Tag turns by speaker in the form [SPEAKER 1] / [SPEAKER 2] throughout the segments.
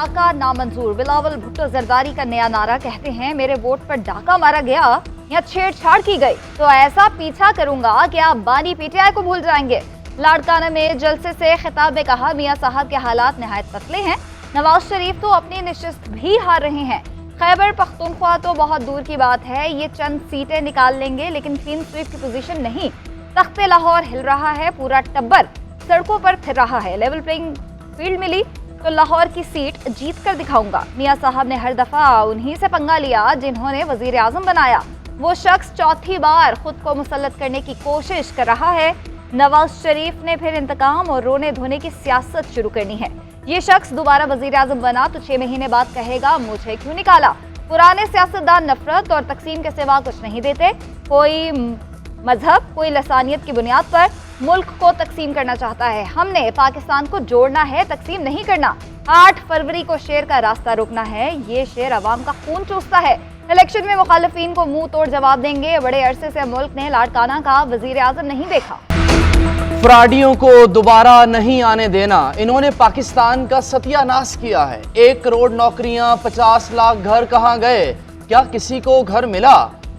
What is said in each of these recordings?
[SPEAKER 1] डाका नामंजूर। बिलावल भुट्टो जरदारी का नया नारा, कहते हैं मेरे वोट पर डाका मारा गया या छेड़छाड़ की गई तो ऐसा पीछा करूंगा कि आप बानी पीटीआई को भूल जाएंगे। लाड़काना में जलसे से खिताब में कहा, मियां साहब के हालात निहायत पतले हैं। नवाज शरीफ तो अपनी नशिस्त भी हार रहे हैं। खैबर पख्तूनख्वा तो बहुत दूर की बात है, ये चंद सीटें निकाल लेंगे लेकिन क्लीन स्वीप की पोजीशन नहीं। तख्ते लाहौर हिल रहा है, पूरा टब्बर सड़कों पर फिर रहा है। लेवल प्लेइंग फील्ड मिली तो लाहौर की सीट जीत कर दिखाऊंगा। मियां साहब ने हर दफा उन्हीं से पंगा लिया जिन्होंने वजीर आजम बनाया। वो शख्स चौथी बार खुद को मुसल्लत करने की कोशिश कर रहा है। नवाज शरीफ ने फिर इंतकाम और रोने धोने की सियासत शुरू करनी है। ये शख्स दोबारा वजीर आजम बना तो 6 महीने बाद कहेगा मुझे क्यों निकाला। पुराने सियासतदान नफरत और तकसीम के सिवा कुछ नहीं देते। कोई मजहब, कोई लसानियत की बुनियाद पर मुल्क को तकसीम करना चाहता है। हमने पाकिस्तान को जोड़ना है, तकसीम नहीं करना। 8 फरवरी को शेर का रास्ता रोकना है। ये शेर अवाम का खून चूसता है। इलेक्शन में मुखालिफिन को मुंह तोड़ जवाब देंगे। बड़े अरसे से मुल्क ने लाड़काना का वजीर आजम नहीं देखा।
[SPEAKER 2] फ्राडियों को दोबारा नहीं आने देना। इन्होंने पाकिस्तान का सत्यानाश किया है। 1 करोड़ नौकरियां, 50 लाख घर कहां गए? क्या किसी को घर मिला?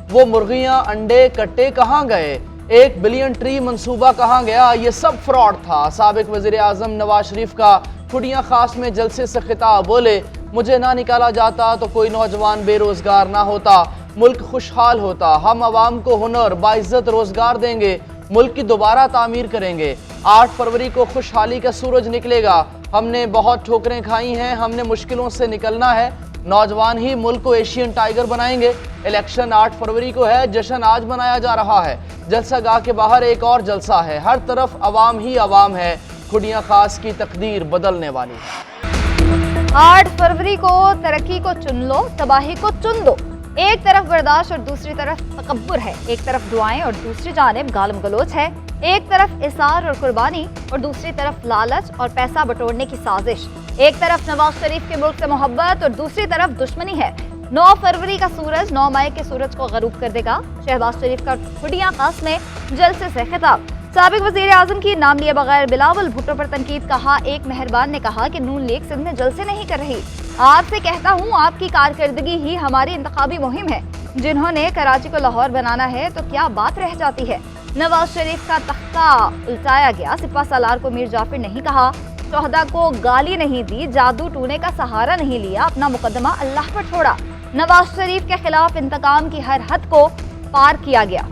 [SPEAKER 2] वो मुर्गियां, अंडे, कट्टे कहां गए? 1 बिलियन ट्री मंसूबा कहां गया? ये सब फ्रॉड था। साबिक वजीर आजम नवाज शरीफ का खुडिया खास में जलसे से खिताब, बोले मुझे ना निकाला जाता तो कोई नौजवान बेरोजगार ना होता, मुल्क खुशहाल होता। हम आवाम को हुनर, बाइज्जत रोजगार देंगे, मुल्क की दोबारा तामीर करेंगे। 8 फरवरी को खुशहाली का सूरज निकलेगा। हमने बहुत ठोकरें खाई हैं, हमने मुश्किलों से निकलना है। नौजवान ही मुल्क को एशियन टाइगर बनाएंगे। इलेक्शन 8 फरवरी को है, जश्न आज मनाया जा रहा है। जलसा गाह के बाहर एक और जलसा है। हर तरफ अवाम ही अवाम है। खुडिया खास की तकदीर बदलने वाली है।
[SPEAKER 1] 8 फरवरी को तरक्की को चुन लो, तबाही को चुन दो। एक तरफ बर्दाश्त और दूसरी तरफ तकब्बुर है। एक तरफ दुआएं और दूसरी जानिब गालम गलोच है। एक तरफ इसार और कुर्बानी और दूसरी तरफ लालच और पैसा बटोरने की साजिश। एक तरफ नवाज शरीफ के मुल्क से मोहब्बत और दूसरी तरफ दुश्मनी है। 9 फरवरी का सूरज 9 मई के सूरज को गरूब कर देगा। शहबाज शरीफ का खुडिया खास में जलसे से खिताब। साबिक वजीर आजम की नाम लिए बगैर बिलावल भुट्टो पर तनकीद। कहा, एक मेहरबान ने कहा कि नून लीग सिंध में जलसे नहीं कर रही। आपसे कहता हूँ, आपकी कारकर्दगी ही हमारी इंतखाबी मुहिम है। जिन्होंने कराची को लाहौर बनाना है तो क्या बात रह जाती है। नवाज शरीफ का तख्ता उल्टाया गया। सिपा सालार को मीर जाफिर नहीं कहा, शोहदा को गाली नहीं दी, जादू टूने का सहारा नहीं लिया, अपना मुकदमा अल्लाह पर छोड़ा। नवाज शरीफ के खिलाफ इंतकाम की हर हद को पार किया गया।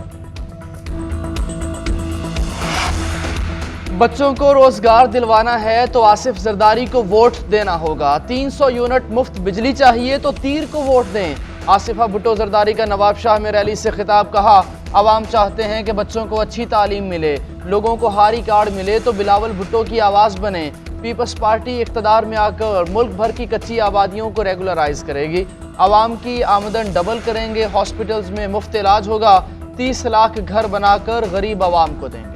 [SPEAKER 2] बच्चों को रोजगार दिलवाना है तो आसिफ जरदारी को वोट देना होगा। 300 यूनिट मुफ्त बिजली चाहिए तो तीर को वोट दें। आसिफा भुट्टो जरदारी का नवाब शाह में रैली से खिताब। कहा, आवाम चाहते हैं कि बच्चों को अच्छी तालीम मिले, लोगों को हारी कार्ड मिले तो बिलावल भुट्टो की आवाज़ बने। पीपल्स पार्टी इख्तदार में आकर मुल्क भर की कच्ची आबादियों को रेगुलराइज करेगी। आवाम की आमदन डबल करेंगे। हॉस्पिटल्स में मुफ्त इलाज होगा। 30 लाख घर बनाकर गरीब आवाम को देंगे।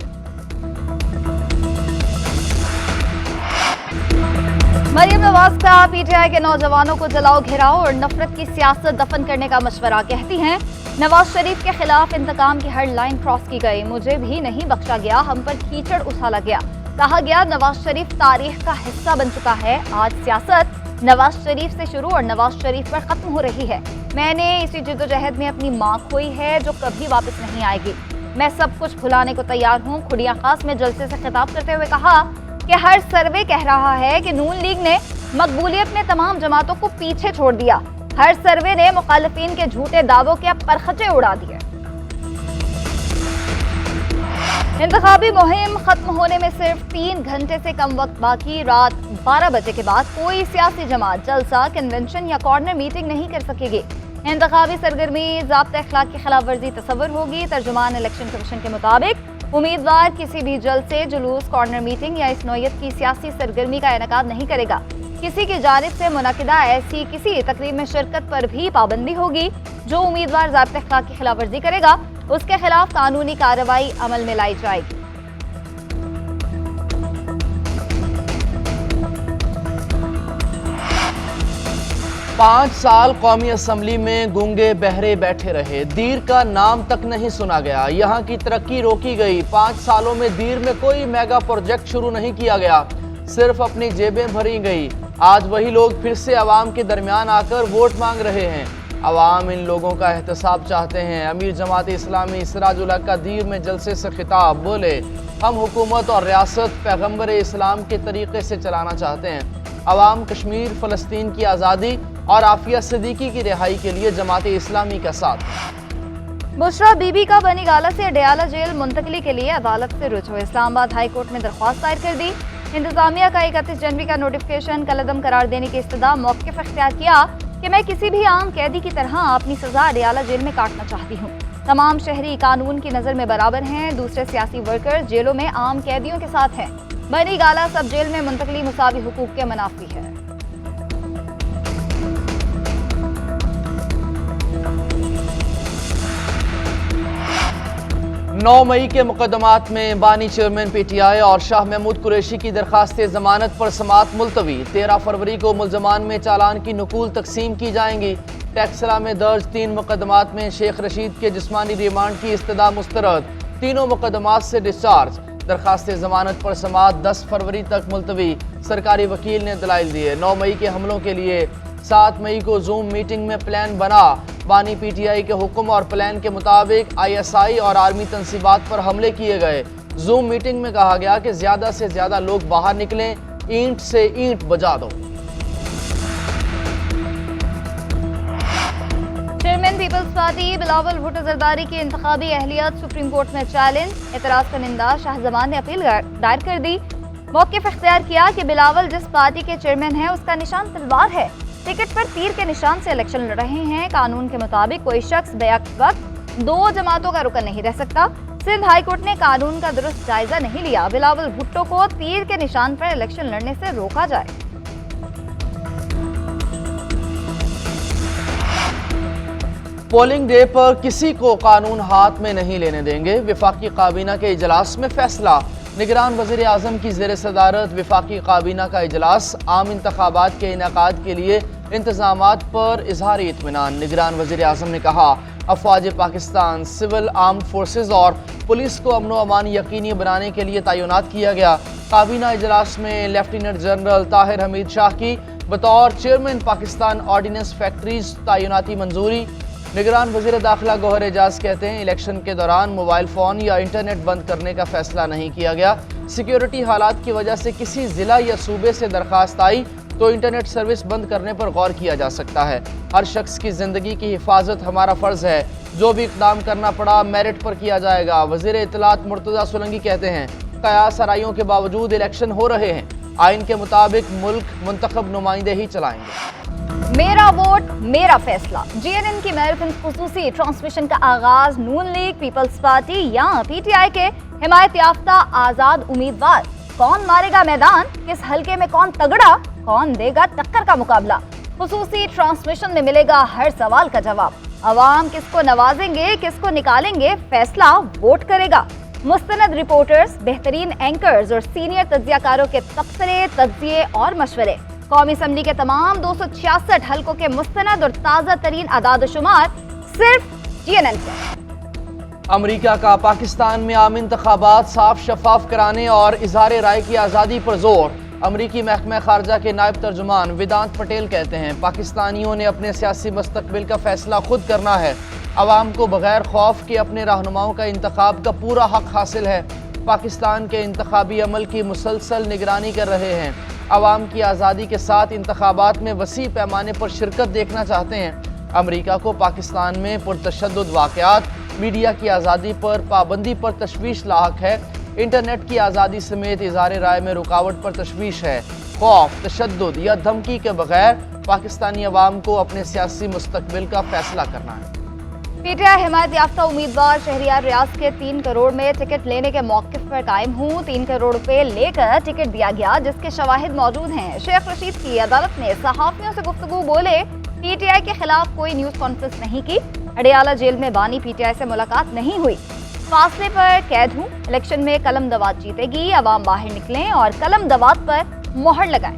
[SPEAKER 1] मरियम नवाज का पीटीआई के नौजवानों को जलाओ, घेराव और नफरत की सियासत दफन करने का मशवरा। कहती हैं, नवाज शरीफ के खिलाफ इंतकाम की हर लाइन क्रॉस की गई। मुझे भी नहीं बख्शा गया, हम पर कीचड़ उछाला गया। कहा गया, नवाज शरीफ तारीख का हिस्सा बन चुका है। आज सियासत नवाज शरीफ से शुरू और नवाज शरीफ पर खत्म हो रही है। मैंने इसी जिद्दोजहद में अपनी माँ खोई है जो कभी वापस नहीं आएगी। मैं सब कुछ भुलाने को तैयार हूँ। खुडिया खास में जलसे से खिताब करते हुए कहा कि हर सर्वे कह रहा है कि नून लीग ने मकबूलियत में तमाम जमातों को पीछे छोड़ दिया। हर सर्वे ने मुखालिफिन के झूठे दावों के परखचे उड़ा दिए। इंतखाबी मुहिम खत्म होने में सिर्फ 3 घंटे से कम वक्त बाकी। रात 12 बजे के बाद कोई सियासी जमात जलसा, कन्वेंशन या कॉर्नर मीटिंग नहीं कर सकेगी। इंतखाबी सरगर्मी ज़ाब्ता अखलाक की खिलाफ वर्जी तस्वर होगी। तर्जुमान इलेक्शन कमीशन के मुताबिक उम्मीदवार किसी भी जलसे, जुलूस, कॉर्नर मीटिंग या इस नौयत की सियासी सरगर्मी का इनेकाद नहीं करेगा। किसी की जानिब से मुनक़िदा ऐसी किसी तकरीब में शिरकत पर भी पाबंदी होगी। जो उम्मीदवार ज़ाब्ता अखलाक की खिलाफ वर्जी करेगा उसके खिलाफ कानूनी कार्रवाई अमल में लाई जाएगी।
[SPEAKER 2] 5 साल कौमी असम्बली में गूंगे बहरे बैठे रहे। दीर का नाम तक नहीं सुना गया। यहाँ की तरक्की रोकी गई। 5 सालों में दीर में कोई मेगा प्रोजेक्ट शुरू नहीं किया गया। सिर्फ अपनी जेबें भरी गई। आज वही लोग फिर से अवाम के दरमियान आकर वोट मांग रहे हैं। अवाम इन लोगों का एहतसाब चाहते हैं। अमीर जमात इस्लामी सिराजुल हक का दीर में जलसे से खिताब, बोले हम हुकूमत और रियासत पैगम्बर इस्लाम के तरीके से चलाना चाहते हैं। अवाम कश्मीर, फ़लस्तीन की आज़ादी और आफिया सिद्दीकी की रिहाई के लिए जमात इस्लामी का साथ।
[SPEAKER 1] बुशरा बीबी का बनी गाला से अडयाला जेल मुंतकली के लिए अदालत से रुजू। इस्लामाबाद हाई कोर्ट में दरख्वास्त दायर कर दी। इंतजामिया का 31 जनवरी का नोटिफिकेशन कलअदम करार देने की इस्तदा मौक़िफ़ इख्तियार किया कि मैं किसी भी आम कैदी की तरह अपनी सजा अडयाला जेल में काटना चाहती हूँ। तमाम शहरी कानून की नज़र में बराबर हैं। दूसरे सियासी वर्कर जेलों में आम कैदियों के साथ हैं। बनी गाला सब जेल में मुंतकली मुसावी हुकूक के मुनाफी है।
[SPEAKER 2] 9 मई के मुकदमात में बानी चेयरमैन PTI और शाह महमूद कुरैशी की दरखास्त जमानत पर समाअत मुलतवी। 13 फरवरी को मुलजमान में चालान की नकूल तकसीम की जाएंगी। टैक्सला में दर्ज 3 मुकदमात में शेख रशीद के जिस्मानी रिमांड की इस्तदा मुस्तरद। तीनों मुकदमात से डिस्चार्ज। दरखास्त जमानत पर समाअत 10 फरवरी तक मुलतवी। सरकारी वकील ने दलाइल दिए। 9 मई के हमलों के लिए 7 मई को जूम मीटिंग में प्लान बना। बानी PTI के हुक्म और प्लान के मुताबिक ISI और आर्मी तंसीबात पर हमले किए गए। जूम मीटिंग में कहा गया कि ज्यादा से ज्यादा लोग बाहर निकलें, ईंट से ईंट बजा दो।
[SPEAKER 1] Chairman People's Party Bilawal Bhutto Zardari की इंतखाबी अहलियत सुप्रीम कोर्ट में चैलेंज। एतराज कनिंदा शाहजमान ने अपील दायर कर दी। मौक़िफ़ इख्तियार किया कि बिलावल जिस पार्टी के चेयरमैन हैं उसका निशान तलवार है। टिकट पर तीर के निशान से इलेक्शन लड़ रहे हैं। कानून के मुताबिक कोई शख्स बैक वक्त 2 जमातों का रुकन नहीं रह सकता। सिंध हाई कोर्ट ने कानून का दुरुस्त जायजा नहीं लिया। बिलावल भुट्टो को तीर के निशान पर इलेक्शन लड़ने से रोका जाए।
[SPEAKER 2] पोलिंग डे पर किसी को कानून हाथ में नहीं लेने देंगे। वफाकी काबीना के इजलास में फैसला। निगरान वज़ीर आज़म की ज़ेर सदारत वफाकी काबीना का इजलास। आम इंतखाबात के इनेकाद के लिए इंतजामात पर इजहार इत्मीनान। निगरान वज़ीर आज़म ने कहा अफवाज पाकिस्तान, सिविल आर्म्ड फोर्सेज और पुलिस को अमन व अमान यकीनी बनाने के लिए तैनात किया गया। काबीना इजलास में लेफ्टिनेंट जनरल ताहिर हमीद शाह की बतौर चेयरमैन पाकिस्तान ऑर्डिनेंस फैक्ट्रीज तैनाती मंजूरी। निगरान वज़ीर दाखिला गौहर एजाज कहते हैं इलेक्शन के दौरान मोबाइल फ़ोन या इंटरनेट बंद करने का फैसला नहीं किया गया। सिक्योरिटी हालात की वजह से किसी ज़िला या सूबे से दरख्वास्त आई तो इंटरनेट सर्विस बंद करने पर गौर किया जा सकता है। हर शख्स की ज़िंदगी की हिफाजत हमारा फ़र्ज़ है। जो भी इक़दाम करना पड़ा मेरिट पर किया जाएगा। वज़ीर इत्तलात मुर्तज़ा सोलंकी कहते हैं कयास आराइयों के बावजूद इलेक्शन हो रहे हैं। आइन के मुताबिक मुल्क मुंतखब नुमाइंदे ही चलाएंगे।
[SPEAKER 1] मेरा वोट मेरा फैसला। JNN की मैराथन खुसूसी ट्रांसमिशन का आगाज नून लीग, पीपल्स पार्टी या PTI के हिमायत याफ्ता आजाद उम्मीदवार। कौन मारेगा मैदान, किस हलके में कौन तगड़ा, कौन देगा टक्कर का मुकाबला। खुसूसी ट्रांसमिशन में मिलेगा हर सवाल का जवाब। अवाम किसको नवाजेंगे, किसको निकालेंगे, फैसला वोट करेगा। मुस्तनद रिपोर्टर्स, बेहतरीन एंकर्स और सीनियर तज्जियाकारों के तबसरे, तज्जिए और मशवरे। कौमी असम्बली के तमाम 266 हलकों के मुस्तनद और ताज़ा तरीन आदाद-ओ-शुमार सिर्फ JNN से।
[SPEAKER 2] अमरीका का पाकिस्तान में आम इंतखाबात साफ शफाफ कराने और इजहार राय की आज़ादी पर जोर। अमरीकी महकमा खारजा के नायब तर्जुमान वेदांत पटेल कहते हैं पाकिस्तानियों ने अपने सियासी मुस्तकबिल का फैसला खुद करना है। अवाम को बगैर खौफ के अपने रहनुमाओं का इंतखाब का पूरा हक हासिल है। पाकिस्तान के इंतखाबी अमल की मुसलसल निगरानी कर रहे हैं। अवाम की आज़ादी के साथ इंतखाबात में वसी पैमाने पर शिरकत देखना चाहते हैं। अमरीका को पाकिस्तान में पुरतशद्दुद वाक़यात, मीडिया की आज़ादी पर पाबंदी पर तशवीश लाहक है। इंटरनेट की आज़ादी समेत इज़हार राय में रुकावट पर तशवीश है। खौफ, तशद्दुद या धमकी के बगैर पाकिस्तानी अवाम को अपने सियासी मुस्तकबिल का फैसला करना है।
[SPEAKER 1] PTI हिमायत याफ्ता उम्मीदवार शहरियार रियाज के 3 करोड़ में टिकट लेने के मौक़िफ़ पर कायम हूँ। 3 करोड़ रुपए लेकर टिकट दिया गया जिसके शवाहिद मौजूद हैं। शेख रशीद की अदालत में सहाफ़ियों से गुफ्तगू, बोले PTI के खिलाफ कोई न्यूज़ कॉन्फ्रेंस नहीं की। अडयाला जेल में बानी PTI से मुलाकात नहीं हुई। फासले पर कैद हूँ। इलेक्शन में कलम दवात जीतेगी। अवाम बाहर निकलें और कलम दवात पर मोहर लगाएं।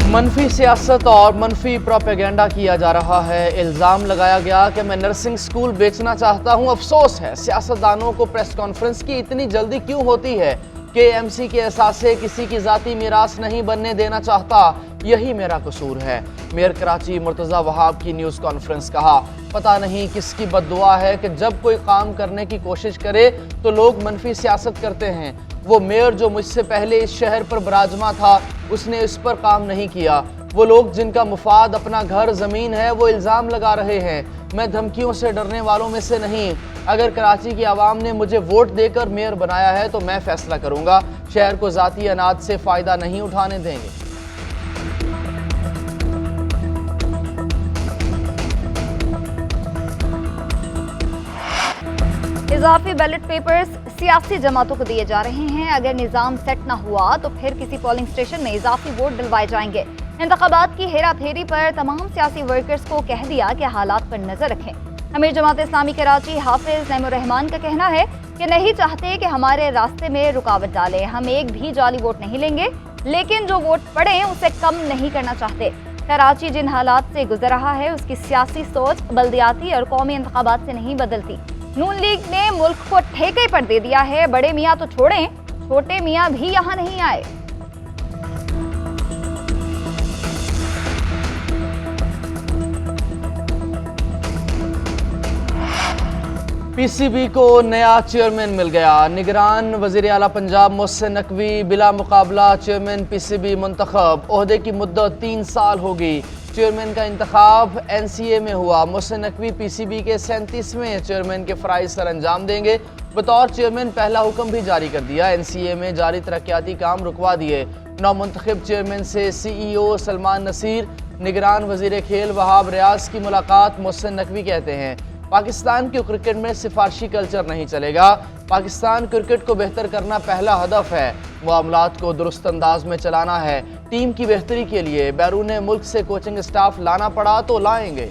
[SPEAKER 2] मनफी सियासत और मनफी प्रोपेगेंडा किया जा रहा है। इल्ज़ाम लगाया गया कि मैं नर्सिंग स्कूल बेचना चाहता हूं। अफसोस है सियासतदानों को प्रेस कॉन्फ्रेंस की इतनी जल्दी क्यों होती है। KMC के असासे किसी की जाती मीरास नहीं बनने देना चाहता, यही मेरा कसूर है। मेयर कराची मुर्तज़ा वहाब की न्यूज़ कॉन्फ्रेंस। कहा, पता नहीं किसकी बद्दुआ है कि जब कोई काम करने की कोशिश करे तो लोग मनफी सियासत करते हैं। वो मेयर जो मुझसे पहले इस शहर पर बराजमा था, उसने इस पर काम नहीं किया। वो लोग जिनका मुफाद अपना घर ज़मीन है, वो इल्ज़ाम लगा रहे हैं। मैं धमकियों से डरने वालों में से नहीं। अगर कराची की आवाम ने मुझे वोट देकर मेयर बनाया है तो मैं फैसला करूंगा। शहर को ज़ाती अनाज से फ़ायदा नहीं उठाने देंगे।
[SPEAKER 1] इजाफी बैलेट पेपर्स सियासी जमातों को दिए जा रहे हैं। अगर निज़ाम सेट न हुआ तो फिर किसी पोलिंग स्टेशन में इजाफी वोट डलवाए जाएंगे। इंतखाबात की हेरा फेरी पर तमाम सियासी वर्कर्स को कह दिया कि हालात पर नजर रखें। अमीर जमात इस्लामी कराची हाफिज नईमुर रहमान का कहना है कि नहीं चाहते कि हमारे रास्ते में रुकावट डाले। हम एक भी जाली वोट नहीं लेंगे, लेकिन जो वोट पड़े उसे कम नहीं करना चाहते। कराची जिन हालात से गुजर रहा है उसकी सियासी सोच बल्दियाती और कौमी इंतखाबात से नहीं बदलती। नून लीग ने मुल्क को ठेके पर दे दिया है। बड़े मियाँ तो छोड़ें, छोटे मियाँ भी यहाँ नहीं आए।
[SPEAKER 2] PCB को नया चेयरमैन मिल गया। निगरान वज़ीर आला पंजाब मोहसिन नकवी बिला मुकाबला चेयरमैन PCB मुंतखब। ओहदे की मुद्दत 3 साल होगी। चेयरमैन का इंतखाब NCA में हुआ। मोहसिन नकवी PCB के 37वें चेयरमैन के फ़राइज़ सर अंजाम देंगे। बतौर चेयरमैन पहला हुक्म भी जारी कर दिया। NCA में जारी तरक्याती काम रुकवा दिए। नौमुंतखब चेयरमैन से CEO सलमान नसीर, निगरान वज़ीर खेल वहाब रियाज की मुलाकात। मोहसिन नकवी कहते हैं, पाकिस्तान के क्रिकेट में सिफारशी कल्चर नहीं चलेगा। पाकिस्तान क्रिकेट को बेहतर करना पहला हदफ है। मामलात को दुरुस्त अंदाज में चलाना है। टीम की बेहतरी के लिए बैरून मुल्क से कोचिंग स्टाफ लाना पड़ा तो लाएंगे।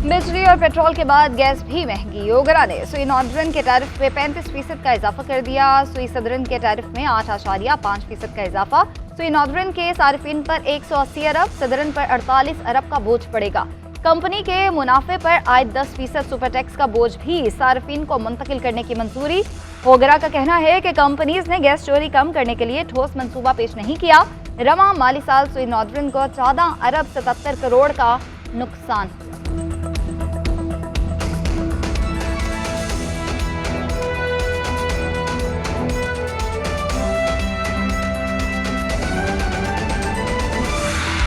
[SPEAKER 1] बिजली और पेट्रोल के बाद गैस भी महंगी। ओगरा ने सुई नॉर्दर्न के टैरिफ में 35% का इजाफा कर दिया। सुई सदर्न के टैरिफ में 8.5% का इजाफा। सुई नॉर्दर्न के सार्फिन पर 180 अरब, सदर्न पर 48 अरब का बोझ पड़ेगा। कंपनी के मुनाफे पर आयद 10% सुपर टैक्स का बोझ भी सार्फिन को मुंतकिल करने की मंजूरी। ओगरा का कहना है कि कंपनीज ने गैस चोरी कम करने के लिए ठोस मंसूबा पेश नहीं किया। रवा माली साल सुई नॉर्दर्न को 14 अरब 77 करोड़ का नुकसान हुआ।